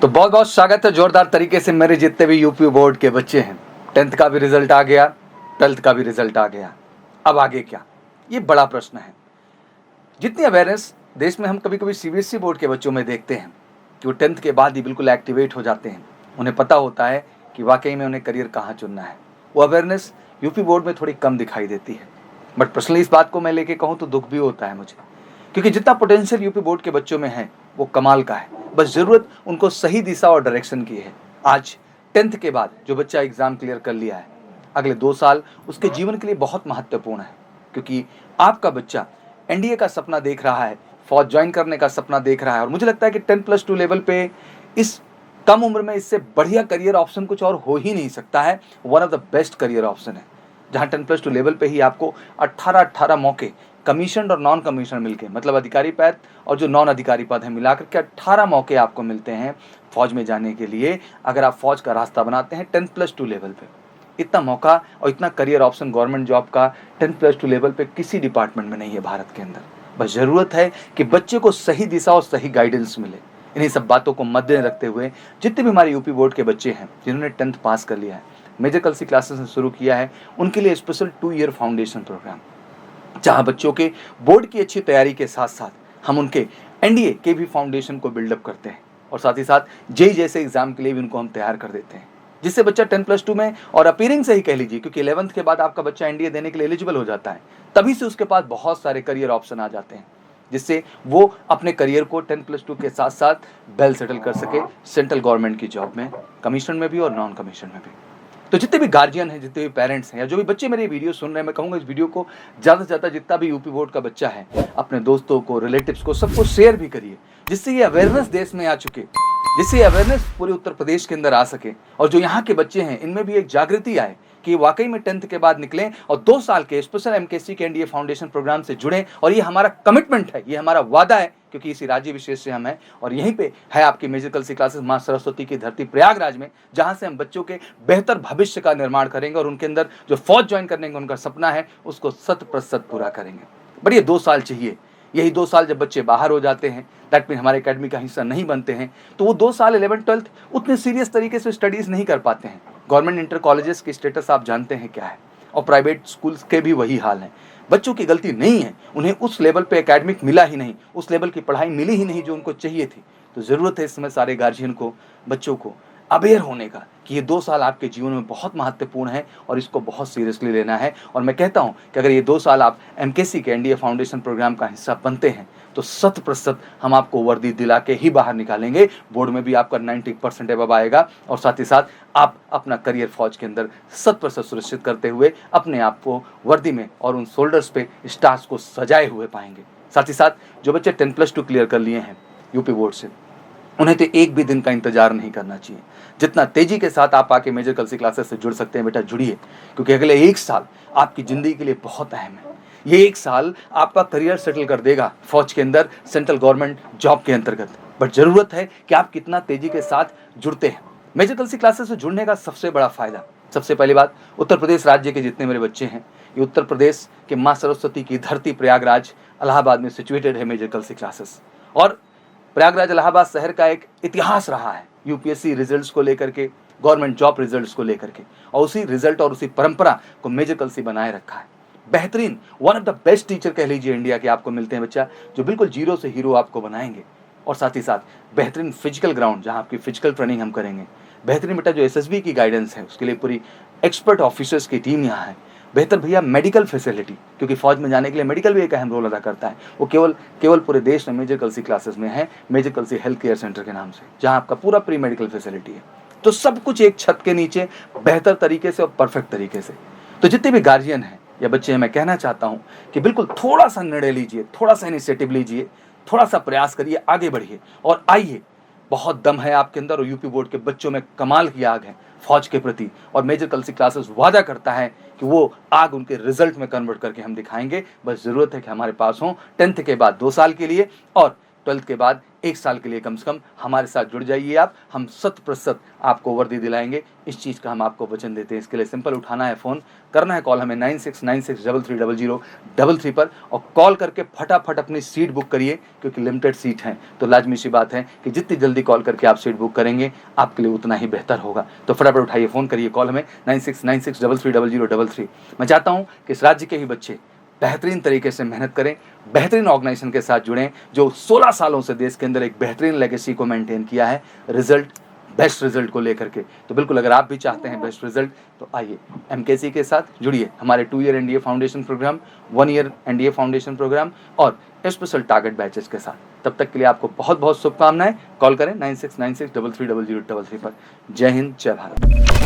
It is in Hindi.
तो बहुत बहुत स्वागत है जोरदार तरीके से मेरे जितने भी यूपी बोर्ड के बच्चे हैं। 10th का भी रिजल्ट आ गया, 12th का भी रिजल्ट आ गया। अब आगे क्या, ये बड़ा प्रश्न है। जितनी अवेयरनेस देश में हम कभी कभी सीबीएसई बोर्ड के बच्चों में देखते हैं कि वो 10th के बाद ही बिल्कुल एक्टिवेट हो जाते हैं, उन्हें पता होता है कि वाकई में उन्हें करियर कहाँ चुनना है। वो अवेयरनेस यूपी बोर्ड में थोड़ी कम दिखाई देती है। बट पर्सनली इस बात को मैं लेके कहूँ तो दुख भी होता है मुझे, क्योंकि जितना पोटेंशियल यूपी बोर्ड के बच्चों में है वो कमाल का है। बस ज़रूरत उनको सही दिशा और डायरेक्शन की है। आज 10th के बाद जो बच्चा एग्ज़ाम क्लियर कर लिया है, अगले 2 साल उसके जीवन के लिए बहुत महत्वपूर्ण है, क्योंकि आपका बच्चा एनडीए का सपना देख रहा है, फौज ज्वाइन करने का सपना देख रहा है। और मुझे लगता है कि 10+2 लेवल पे इस कम उम्र में इससे बढ़िया करियर ऑप्शन कुछ और हो ही नहीं सकता है। One of the best career option है, जहाँ 10+2 लेवल पे ही आपको 18 मौके कमीशन और नॉन कमीशन मिलके, मतलब अधिकारी पद और जो नॉन अधिकारी पद है मिलाकर के 18 मौके आपको मिलते हैं फौज में जाने के लिए, अगर आप फौज का रास्ता बनाते हैं 10+2 लेवल पे। इतना मौका और इतना करियर ऑप्शन गवर्नमेंट जॉब का 10+2 लेवल पे किसी डिपार्टमेंट में नहीं है भारत के अंदर। बस ज़रूरत है कि बच्चे को सही दिशा और सही गाइडेंस मिले। इन्हीं सब बातों को मद्देनजर रखते हुए जितने भी हमारे यूपी बोर्ड के बच्चे हैं जिन्होंने 10th पास कर लिया है, मेजर कलसी क्लासेस ने शुरू किया है उनके लिए स्पेशल 2 ईयर फाउंडेशन प्रोग्राम, जहाँ बच्चों के बोर्ड की अच्छी तैयारी के साथ साथ हम उनके एनडीए के भी फाउंडेशन को बिल्डअप करते हैं और साथ ही साथ जेई जैसे एग्जाम के लिए भी उनको हम तैयार कर देते हैं, जिससे बच्चा 10+2 में और अपीयरिंग से ही कह लीजिए, क्योंकि 11th के बाद आपका बच्चा एनडीए देने के लिए एलिजिबल हो जाता है, तभी से उसके पास बहुत सारे करियर ऑप्शन आ जाते हैं, जिससे वो अपने करियर को 10+2 के साथ साथ वेल सेटल कर सके सेंट्रल गवर्नमेंट की जॉब में, कमीशन में भी और नॉन कमीशन में भी। तो जितने भी गार्जियन हैं, जितने भी पेरेंट्स हैं या जो भी बच्चे मेरे वीडियो सुन रहे हैं, मैं कहूँगा इस वीडियो को ज़्यादा से ज़्यादा जितना भी यूपी बोर्ड का बच्चा है अपने दोस्तों को, रिलेटिव्स को, सबको शेयर भी करिए, जिससे ये अवेयरनेस देश में आ चुके, जिससे अवेयरनेस पूरे उत्तर प्रदेश के अंदर आ सके और जो यहाँ के बच्चे हैं इनमें भी एक जागृति आए कि वाकई में 10th के बाद निकलें और 2 साल के स्पेशल एमकेसी के एनडीए फाउंडेशन प्रोग्राम से जुड़ें। और ये हमारा कमिटमेंट है, ये हमारा वादा है, क्योंकि इसी राज्य विशेष से हम हैं और यहीं पे है आपकी मेजर कलसी क्लासेस मां सरस्वती की धरती प्रयागराज में, जहां से हम बच्चों के बेहतर भविष्य का निर्माण करेंगे और उनके अंदर जो फौज ज्वाइन करने का उनका सपना है उसको 100% पूरा करेंगे। बट ये 2 साल चाहिए। यही 2 साल जब बच्चे बाहर हो जाते हैं, दैट मीन हमारे एकेडमी का हिस्सा नहीं बनते हैं, तो वो 2 साल 11th-12th उतने सीरियस तरीके से स्टडीज़ नहीं कर पाते हैं। गवर्नमेंट इंटर कॉलेजेस की स्टेटस आप जानते हैं क्या है, और प्राइवेट स्कूल्स के भी वही हाल है। बच्चों की गलती नहीं है, उन्हें उस लेवल पे एकेडमिक मिला ही नहीं, उस लेवल की पढ़ाई मिली ही नहीं जो उनको चाहिए थी। तो ज़रूरत है इस समय सारे गार्जियन को, बच्चों को अवेयर होने का कि ये 2 साल आपके जीवन में बहुत महत्वपूर्ण है और इसको बहुत सीरियसली लेना है। और मैं कहता हूँ कि अगर ये 2 साल आप एमकेसी के एनडीए फाउंडेशन प्रोग्राम का हिस्सा बनते हैं तो 100% हम आपको वर्दी दिला के ही बाहर निकालेंगे। बोर्ड में भी आपका 90% अबव आएगा और साथ ही साथ आप अपना करियर फौज के अंदर 100% सुरक्षित करते हुए अपने आप को वर्दी में और उन शोल्डर्स पे स्टार्स को सजाए हुए पाएंगे। साथ ही साथ जो बच्चे 10+2 क्लियर कर लिए हैं यूपी बोर्ड से, उन्हें तो एक भी दिन का इंतजार नहीं करना चाहिए। जितना तेजी के साथ आप आके मेजर कलसी क्लासेस से जुड़ सकते हैं बेटा जुड़िए, क्योंकि अगले 1 साल आपकी ज़िंदगी के लिए बहुत अहम है। ये 1 साल आपका करियर सेटल कर देगा फौज के अंदर सेंट्रल गवर्नमेंट जॉब के अंतर्गत। बट ज़रूरत है कि आप कितना तेजी के साथ जुड़ते हैं। मेजर कलसी क्लासेस से जुड़ने का सबसे बड़ा फ़ायदा, सबसे पहली बात, उत्तर प्रदेश राज्य के जितने मेरे बच्चे हैं, ये उत्तर प्रदेश के माँ सरस्वती की धरती प्रयागराज इलाहाबाद में सिचुएटेड है मेजर कलसी क्लासेस। और प्रयागराज इलाहाबाद शहर का एक इतिहास रहा है यूपीएससी रिजल्ट्स को लेकर के, गवर्नमेंट जॉब रिजल्ट्स को लेकर के, और उसी रिजल्ट और उसी परंपरा को मेजर कलसी बनाए रखा है। बेहतरीन, one of the best teacher कह लीजिए इंडिया के आपको मिलते हैं बच्चा, जो बिल्कुल जीरो से हीरो आपको बनाएंगे। और साथ ही साथ बेहतरीन फिजिकल ग्राउंड जहाँ आपकी फिजिकल ट्रेनिंग हम करेंगे। बेहतरीन बेटा जो एसएसबी की गाइडेंस है उसके लिए पूरी एक्सपर्ट ऑफिसर्स की टीम यहाँ है। बेहतर भैया मेडिकल फैसिलिटी, क्योंकि फौज में जाने के लिए मेडिकल भी एक अहम रोल अदा करता है। वो केवल पूरे देश में मेजर कलसी क्लासेस में है, मेजर कलसी हेल्थ केयर सेंटर के नाम से, जहाँ आपका पूरा प्री मेडिकल फैसिलिटी है। तो सब कुछ एक छत के नीचे बेहतर तरीके से और परफेक्ट तरीके से। तो जितने भी गार्जियन हैं या बच्चे हैं, मैं कहना चाहता हूँ कि बिल्कुल थोड़ा सा निर्णय लीजिए, थोड़ा सा इनिशिएटिव लीजिए, थोड़ा सा प्रयास करिए, आगे बढ़िए और आइए। बहुत दम है आपके अंदर और यूपी बोर्ड के बच्चों में कमाल की आग है फौज के प्रति, और मेजर कलसी क्लासेस वादा करता है कि वो आग उनके रिजल्ट में कन्वर्ट करके हम दिखाएंगे। बस ज़रूरत है कि हमारे पास हो 10th के बाद 2 साल के लिए और 12th के बाद 1 साल के लिए कम से कम हमारे साथ जुड़ जाइए आप। हम 100% आपको वर्दी दिलाएंगे, इस चीज़ का हम आपको वचन देते हैं। इसके लिए सिंपल उठाना है फ़ोन, करना है कॉल हमें 9696330033 पर, और कॉल करके फटाफट अपनी सीट बुक करिए, क्योंकि लिमिटेड सीट हैं। तो लाजमी सी बात है कि जितनी जल्दी कॉल करके आप सीट बुक करेंगे आपके लिए उतना ही बेहतर होगा। तो फटाफट उठाइए, फ़ोन करिए, कॉल हमें 9696330033। मैं चाहता हूँ कि इस राज्य के ही बच्चे बेहतरीन तरीके से मेहनत करें, बेहतरीन ऑर्गेनाइजेशन के साथ जुड़ें, जो 16 सालों से देश के अंदर एक बेहतरीन लेगेसी को मेंटेन किया है, बेस्ट रिजल्ट को लेकर के। तो बिल्कुल अगर आप भी चाहते हैं बेस्ट रिजल्ट, तो आइए एमकेसी के साथ जुड़िए, हमारे 2 year NDA foundation program, 1 year NDA foundation program और स्पेशल टारगेट बैचेस के साथ। तब तक के लिए आपको बहुत बहुत शुभकामनाएं। कॉल करें 9696330033 पर। जय हिंद, जय भारत।